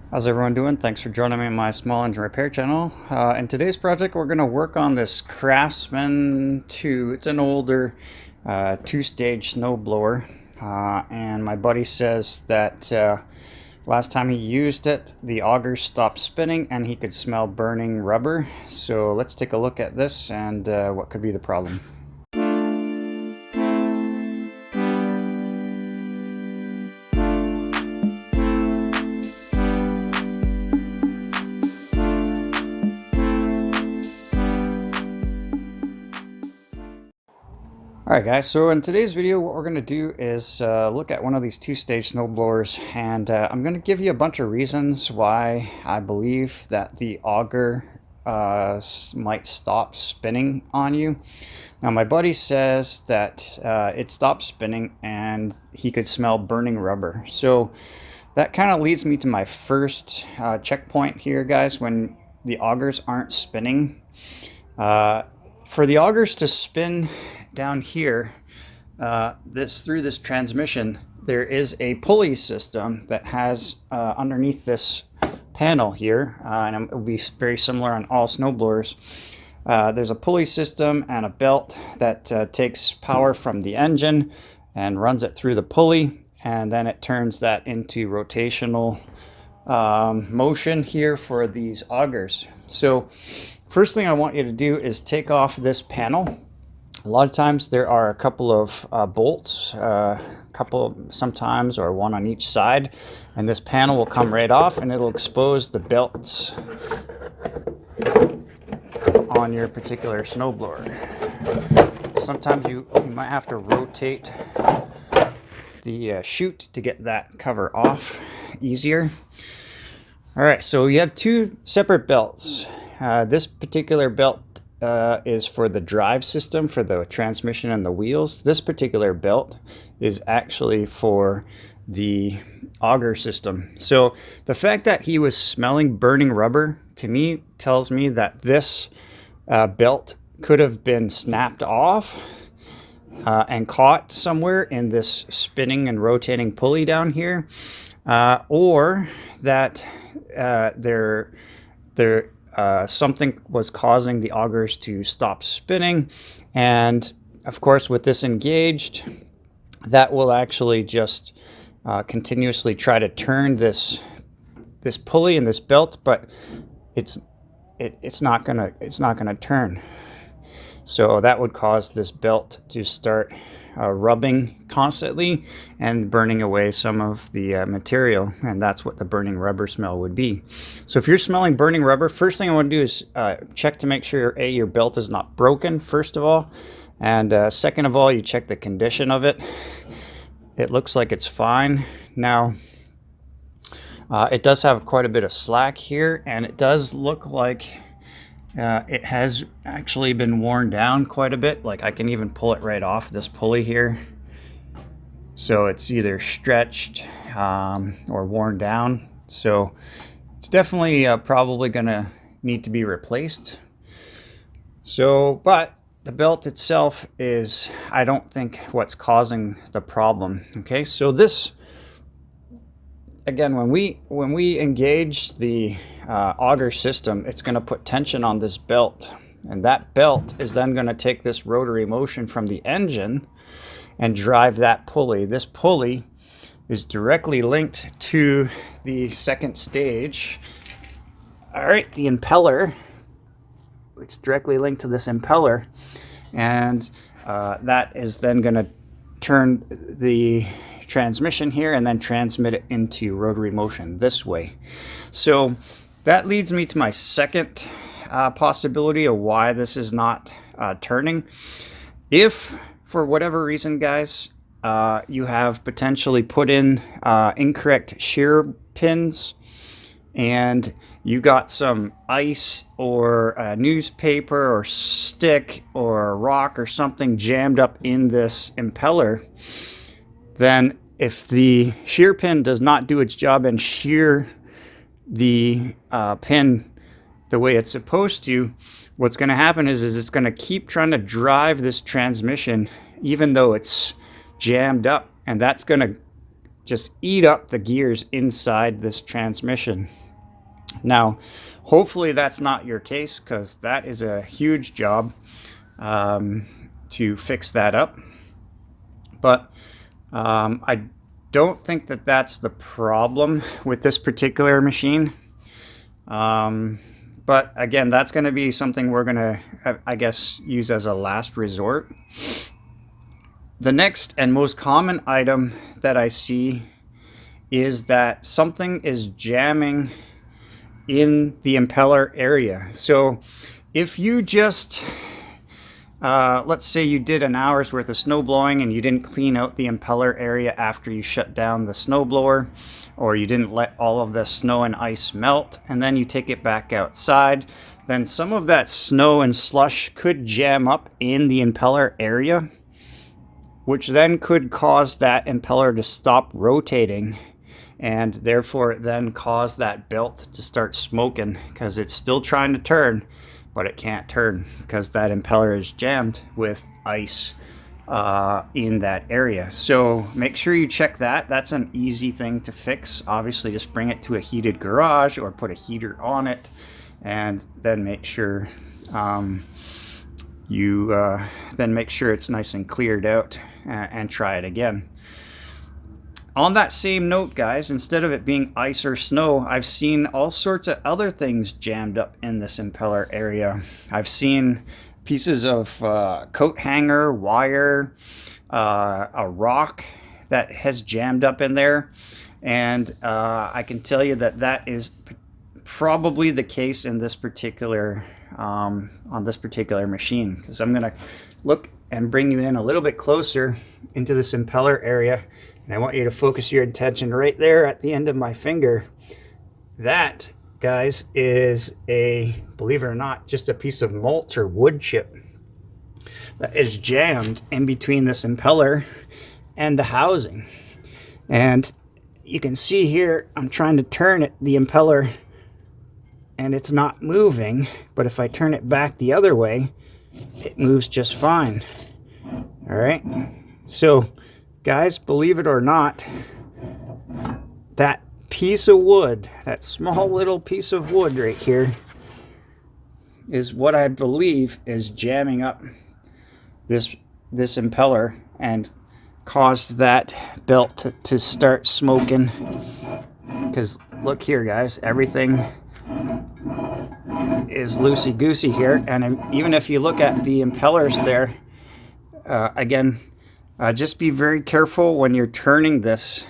How's everyone doing? Thanks for joining me on my small engine repair channel. In today's project, we're going to work on this Craftsman 2. It's an older two-stage snowblower, and my buddy says that last time he used it, the augers stopped spinning and he could smell burning rubber. So let's take a look at this and what could be the problem. Alright guys, so in today's video what we're going to do is look at one of these two-stage snowblowers, and I'm going to give you a bunch of reasons why I believe that the auger might stop spinning on you. Now my buddy says that it stopped spinning and he could smell burning rubber. So that kind of leads me to my first checkpoint here, guys. When the augers aren't spinning, for the augers to spin down here, through this transmission, there is a pulley system that has underneath this panel here, and it will be very similar on all snowblowers. There's a pulley system and a belt that takes power from the engine and runs it through the pulley, and then it turns that into rotational motion here for these augers. So first thing I want you to do is take off this panel. A lot of times there are a couple of bolts, sometimes, or one on each side, and this panel will come right off and it'll expose the belts on your particular snowblower. Sometimes you might have to rotate the chute to get that cover off easier. Alright, so you have two separate belts. This particular belt is for the drive system, for the transmission and the wheels. This particular belt is actually for the auger system. So the fact that he was smelling burning rubber, to me, tells me that this belt could have been snapped off and caught somewhere in this spinning and rotating pulley down here, or that something was causing the augers to stop spinning, and of course with this engaged, that will actually just continuously try to turn this pulley and this belt, but it's not gonna turn. So that would cause this belt to start rubbing constantly and burning away some of the material, and that's what the burning rubber smell would be. So if you're smelling burning rubber, first thing I want to do is check to make sure your belt is not broken, first of all, and second of all, you check the condition of it. It looks like it's fine. Now it does have quite a bit of slack here, and it does look like it has actually been worn down quite a bit. Like I can even pull it right off this pulley here. So it's either stretched or worn down. So it's definitely probably gonna need to be replaced. So, but the belt itself is, I don't think, what's causing the problem. Okay, so this, again, when we engage the auger system, it's going to put tension on this belt, and that belt is then going to take this rotary motion from the engine and drive that pulley. This pulley is directly linked to the second stage. All right, the impeller. It's directly linked to this impeller, and that is then going to turn the transmission here and then transmit it into rotary motion this way. So that leads me to my second possibility of why this is not turning. If for whatever reason, guys, you have potentially put in incorrect shear pins, and you got some ice or a newspaper or stick or a rock or something jammed up in this impeller, then if the shear pin does not do its job and shear the pin the way it's supposed to, what's going to happen is it's going to keep trying to drive this transmission even though it's jammed up, and that's going to just eat up the gears inside this transmission. Now, hopefully that's not your case, because that is a huge job to fix that up. But I don't think that that's the problem with this particular machine. But again, that's going to be something we're going to, I guess, use as a last resort. The next and most common item that I see is that something is jamming in the impeller area. So if you just, let's say you did an hour's worth of snow blowing and you didn't clean out the impeller area after you shut down the snowblower, or you didn't let all of the snow and ice melt, and then you take it back outside, then some of that snow and slush could jam up in the impeller area, which then could cause that impeller to stop rotating, and therefore then cause that belt to start smoking, because it's still trying to turn, but it can't turn because that impeller is jammed with ice in that area. So make sure you check that. That's an easy thing to fix. Obviously, just bring it to a heated garage or put a heater on it, and then make sure it's nice and cleared out, and try it again. On that same note, guys, instead of it being ice or snow, I've seen all sorts of other things jammed up in this impeller area. I've seen pieces of coat hanger, wire, a rock that has jammed up in there. And I can tell you that that is probably the case in this particular, on this particular machine. Because I'm going to look and bring you in a little bit closer into this impeller area. And I want you to focus your attention right there at the end of my finger. That, guys, is believe it or not, just a piece of mulch or wood chip that is jammed in between this impeller and the housing. And you can see here, I'm trying to turn the impeller, and it's not moving. But if I turn it back the other way, it moves just fine. All right. So, guys, believe it or not, that piece of wood, that small little piece of wood right here, is what I believe is jamming up this impeller and caused that belt to start smoking. Because look here, guys, everything is loosey-goosey here. And even if you look at the impellers there, again, just be very careful when you're turning this.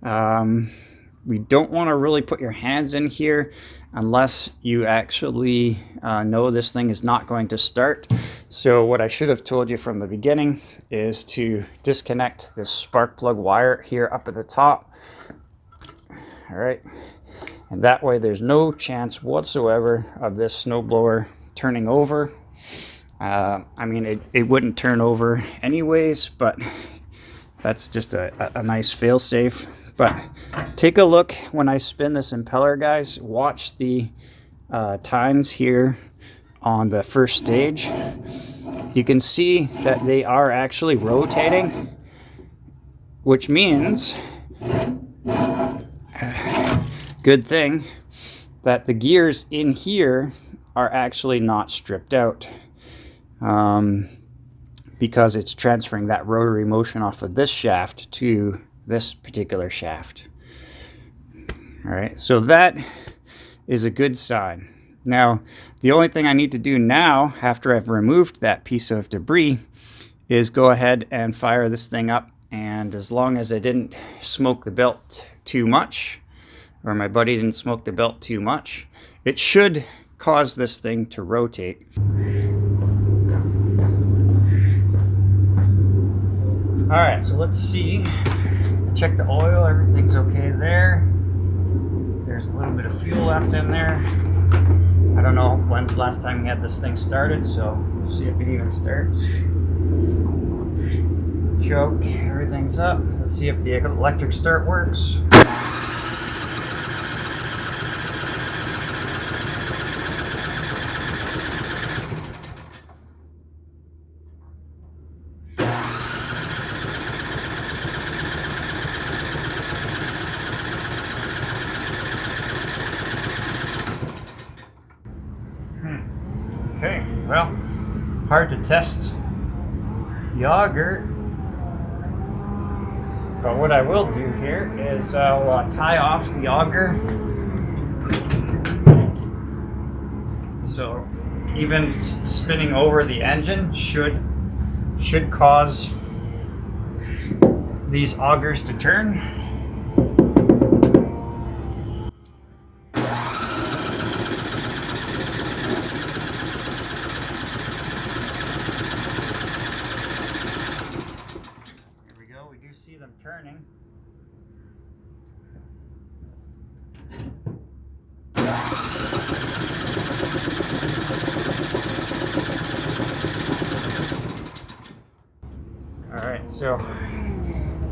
We don't want to really put your hands in here unless you actually know this thing is not going to start. So what I should have told you from the beginning is to disconnect this spark plug wire here up at the top. All right. And that way there's no chance whatsoever of this snowblower turning over. I mean, it wouldn't turn over anyways, but that's just a nice fail-safe. But take a look when I spin this impeller, guys. Watch the tines here on the first stage. You can see that they are actually rotating, which means, good thing, that the gears in here are actually not stripped out. Because it's transferring that rotary motion off of this shaft to this particular shaft. All right, so that is a good sign. Now, the only thing I need to do now, after I've removed that piece of debris, is go ahead and fire this thing up. And as long as I didn't smoke the belt too much, or my buddy didn't smoke the belt too much, it should cause this thing to rotate. All right, so let's see. Check the oil, everything's okay there. There's a little bit of fuel left in there. I don't know when's the last time we had this thing started, so we'll see if it even starts. Choke, everything's up. Let's see if the electric start works. Well, hard to test the auger, but what I will do here is I'll tie off the auger. So even spinning over the engine should cause these augers to turn. We do see them turning. Alright, so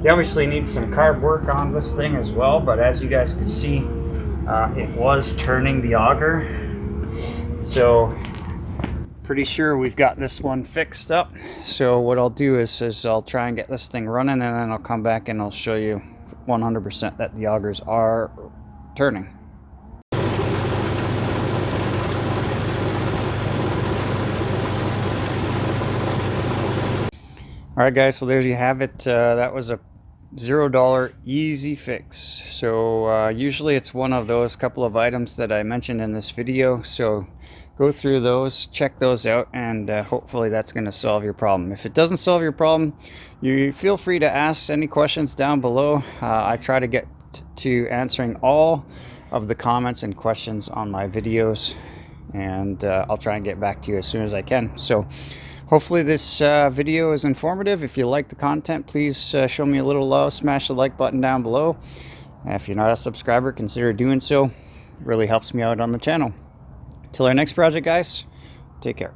you obviously need some carb work on this thing as well, but as you guys can see, it was turning the auger. So pretty sure we've got this one fixed up. So what I'll do is I'll try and get this thing running, and then I'll come back and I'll show you 100% that the augers are turning. Alright guys, so there you have it. That was a $0 easy fix. So usually it's one of those couple of items that I mentioned in this video. So go through those, check those out, and hopefully that's going to solve your problem. If it doesn't solve your problem, you feel free to ask any questions down below. I try to get to answering all of the comments and questions on my videos, and I'll try and get back to you as soon as I can. So hopefully this video is informative. If you like the content, please show me a little love. Smash the like button down below. If you're not a subscriber, consider doing so. It really helps me out on the channel. Till our next project, guys, take care.